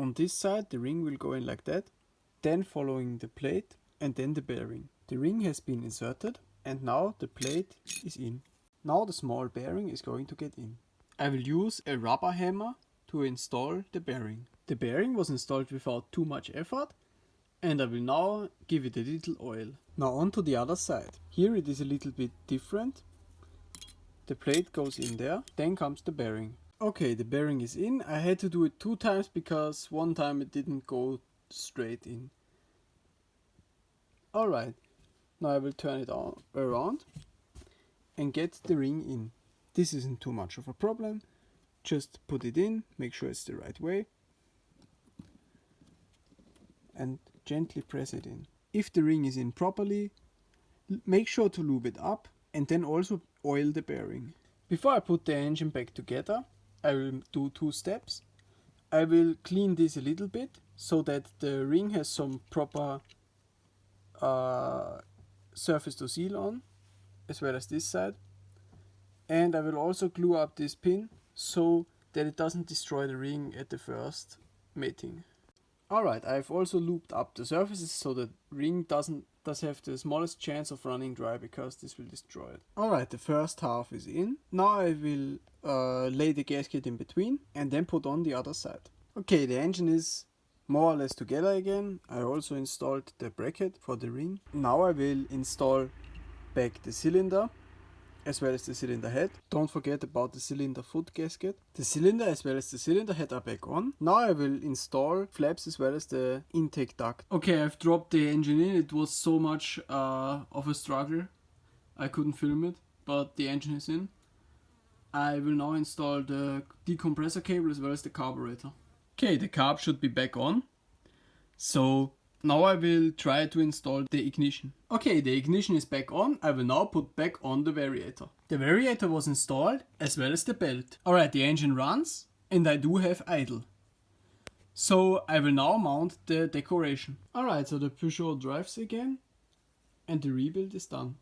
On this side the ring will go in like that, then following the plate and then the bearing. The ring has been inserted and now the plate is in. Now the small bearing is going to get in. I will use a rubber hammer to install the bearing. The bearing was installed without too much effort and I will now give it a little oil. Now on to the other side. Here it is a little bit different. The plate goes in there, then comes the bearing. Okay, the bearing is in. I had to do it 2 times because one time it didn't go straight in. Alright, now I will turn it around and get the ring in. This isn't too much of a problem. Just put it in, make sure it's the right way and gently press it in. If the ring is in properly, make sure to lube it up and then also oil the bearing. Before I put the engine back together, I will do 2 steps. I will clean this a little bit so that the ring has some proper surface to seal on, as well as this side. And I will also glue up this pin so that it doesn't destroy the ring at the first mating. Alright, I've also looped up the surfaces so the ring does have the smallest chance of running dry because this will destroy it. Alright, the first half is in. Now I will lay the gasket in between and then put on the other side. Okay, the engine is more or less together again. I also installed the bracket for the ring. Now I will install back the cylinder as well as the cylinder head. Don't forget about the cylinder foot gasket. The cylinder as well as the cylinder head are back on. Now I will install flaps as well as the intake duct. Okay, I've dropped the engine in. It was so much of a struggle. I couldn't film it, but the engine is in. I will now install the decompressor cable as well as the carburetor. Okay, the carb should be back on. So now I will try to install the ignition. Okay, the ignition is back on. I will now put back on the variator. The variator was installed as well as the belt. Alright, the engine runs and I do have idle. So I will now mount the decoration. Alright, so the Peugeot drives again and the rebuild is done.